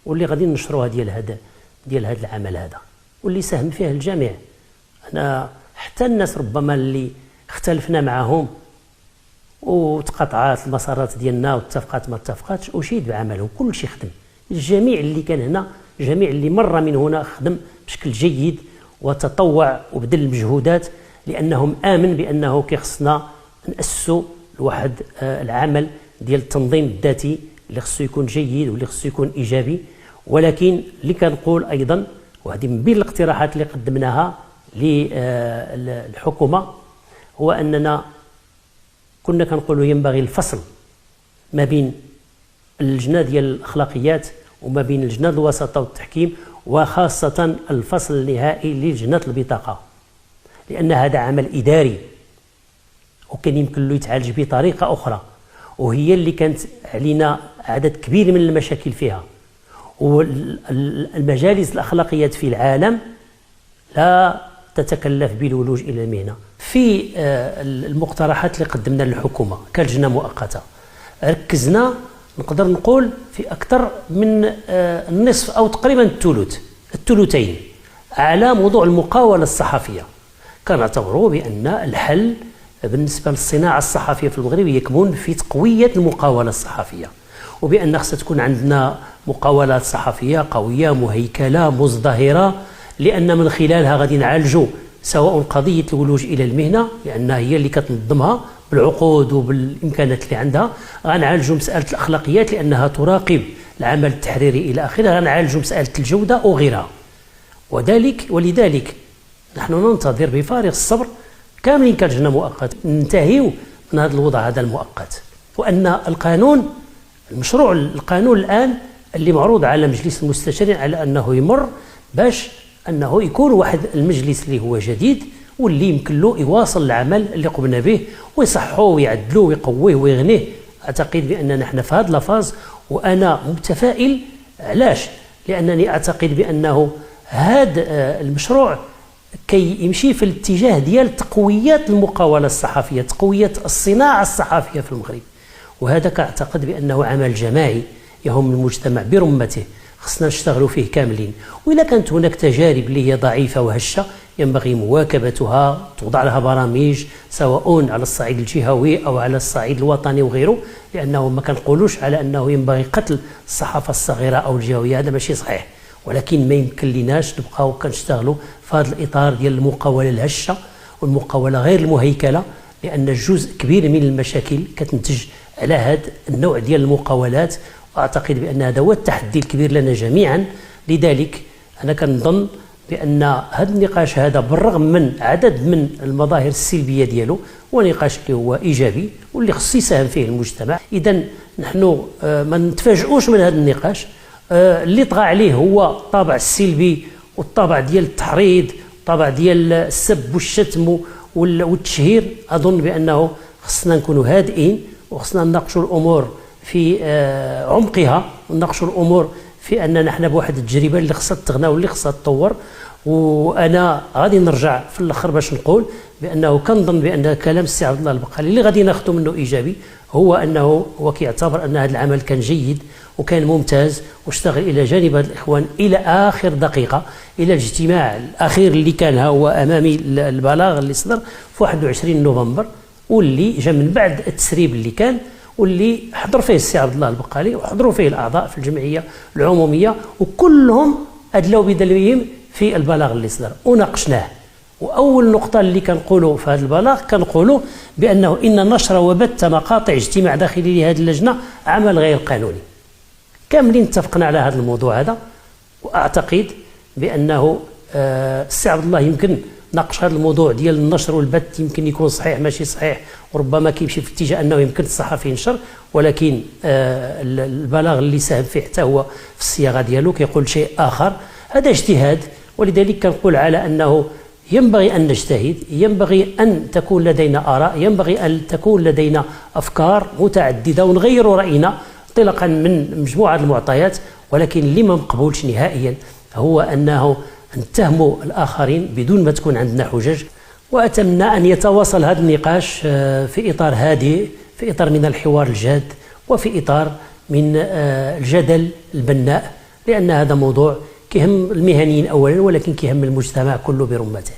واللي غادي نشروها ديال هذا العمل هذا واللي ساهم فيه الجميع، انا حتى الناس ربما اللي اختلفنا معهم وتقاطعات المسارات ديالنا واتفقات ما اتفقاتش، اشيد بعملهم، كل شيء خدم. الجميع اللي كان هنا، جميع اللي مر من هنا خدم بشكل جيد وتطوع وبذل المجهودات، لانهم امن بانه كيخصنا ناسسوا لواحد العمل ديال التنظيم الذاتي اللي خصو يكون جيد واللي خصو يكون ايجابي. ولكن اللي كنقول ايضا، وهذه من بين الاقتراحات اللي قدمناها للحكومه، هو اننا كنا كنقولوا ينبغي الفصل ما بين اللجنه ديال الاخلاقيات وما بين لجنه الوساطه والتحكيم، وخاصه الفصل النهائي للجنه البطاقه، لان هذا عمل اداري وكان يمكن له يتعالج بطريقه اخرى، وهي اللي كانت علينا عدد كبير من المشاكل فيها. والمجالس الأخلاقيات في العالم لا تتكلف بالولوج إلى المهنة. في المقترحات اللي قدمنا للحكومة كلجنة مؤقتة ركزنا نقدر نقول في أكثر من النصف أو تقريبا الثلثين على موضوع المقاولة الصحفية. كنعتبروا بأن الحل بالنسبة للصناعة الصحفية في المغرب يكمن في تقوية المقاولة الصحفية، وبأن خصها تكون عندنا مقاولات صحفية قوية مهيكلة مزدهرة، لأن من خلالها غادي نعالجوا سواء قضية الولوج إلى المهنة لأنها هي اللي كتنظمها بالعقود وبالإمكانات اللي عندها، غنعالجوا مسألة الأخلاقيات لأنها تراقب العمل التحريري إلى آخره، غنعالجوا مسألة الجودة وغيرها. ولذلك نحن ننتظر بفارغ الصبر كاملين كلجنة مؤقتة ننتهيوا من هذا الوضع هذا المؤقت، وأن المشروع القانون الآن اللي معروض على مجلس المستشارين على أنه يمر باش أنه يكون واحد المجلس اللي هو جديد واللي يمكن له يواصل العمل اللي قمنا به ويصحوه ويعدلوه ويقويه ويغنيه. أعتقد بأننا نحن في هذا الفاز وأنا متفائل. علاش؟ لأنني أعتقد بأنه هذا المشروع كي يمشي في الاتجاه ديال تقوية المقاولة الصحفية، تقوية الصناعة الصحفية في المغرب، وهذا كأعتقد بأنه عمل جماعي يهم المجتمع برمته خصنا نشتغلوا فيه كاملين. وإذا كانت هناك تجارب اللي هي ضعيفة وهشة ينبغي مواكبتها، توضع لها برامج سواء على الصعيد الجهوي أو على الصعيد الوطني وغيره، لأنه ما كنقولوش على أنه ينبغي قتل الصحافة الصغيرة أو الجهوية، هذا ماشي صحيح، ولكن ما يمكن لناش نبقاو كنشتغلوا في هذا الإطار ديال المقاولة الهشة والمقاولة غير المهيكلة، لأن جزء كبير من المشاكل كتنتج على هذا النوع ديال المقاولات. وأعتقد بأن هذا هو التحدي الكبير لنا جميعا. لذلك أنا كنظن بأن هذا النقاش هذا بالرغم من عدد من المظاهر السلبية ديالو هو نقاش اللي هو إيجابي واللي خصو يساهم فيه المجتمع. إذن نحن ما نتفاجئوش من هذا النقاش، اللي طغى عليه هو الطابع السلبي والطابع ديال التحريض، الطابع ديال السب والشتم والتشهير. أظن بأنه خصنا نكونوا هادئين وخصنا نناقشوا الأمور في عمقها، ونناقشوا الأمور في أننا نحن بواحد التجربة اللي خصها تغنى واللي خصها تطور. وأنا غادي نرجع في الآخر باش نقول بأنه كنظن بأن كلام السي عبد الله البقالي اللي غادي ناخذه منه إيجابي هو أنه هو كيعتبر أن هذا العمل كان جيد وكان ممتاز واشتغل إلى جانب هذا الإخوان إلى آخر دقيقة، إلى الاجتماع الأخير اللي كان هو أمامي البلاغ اللي صدر في 21 نوفمبر واللي جاء من بعد التسريب اللي كان واللي حضر فيه السي عبد الله البقالي وحضروا فيه الأعضاء في الجمعية العمومية، وكلهم أدلوا بدلوهم في البلاغ اللي صدر وناقشناه. وأول نقطة اللي كنقولوا في هذا البلاغ كنقولوا بأنه إن نشر وبث مقاطع اجتماع داخلي لهذه اللجنة عمل غير قانوني. كاملين اتفقنا على هذا الموضوع هذا، وأعتقد بأنه السي عبد الله يمكن ناقش هذا الموضوع ديال النشر والبث يمكن يكون صحيح ماشي صحيح، وربما كيمشي في اتجاه أنه يمكن الصحفي ينشر، ولكن البلاغ اللي ساهم فيه حتى هو في الصياغة ديالو كيقول شيء آخر. هذا اجتهاد، ولذلك كنقول على أنه ينبغي أن نجتهد، ينبغي أن تكون لدينا آراء، ينبغي أن تكون لدينا أفكار متعددة ونغير رأينا انطلاقا من مجموعة المعطيات. ولكن اللي ما مقبولش نهائيا هو أنه نتهموا الآخرين بدون ما تكون عندنا حجج. وأتمنى أن يتواصل هذا النقاش في إطار هادئ، في إطار من الحوار الجاد، وفي إطار من الجدل البناء، لأن هذا موضوع كيهم المهنيين أولا ولكن كيهم المجتمع كله برمته.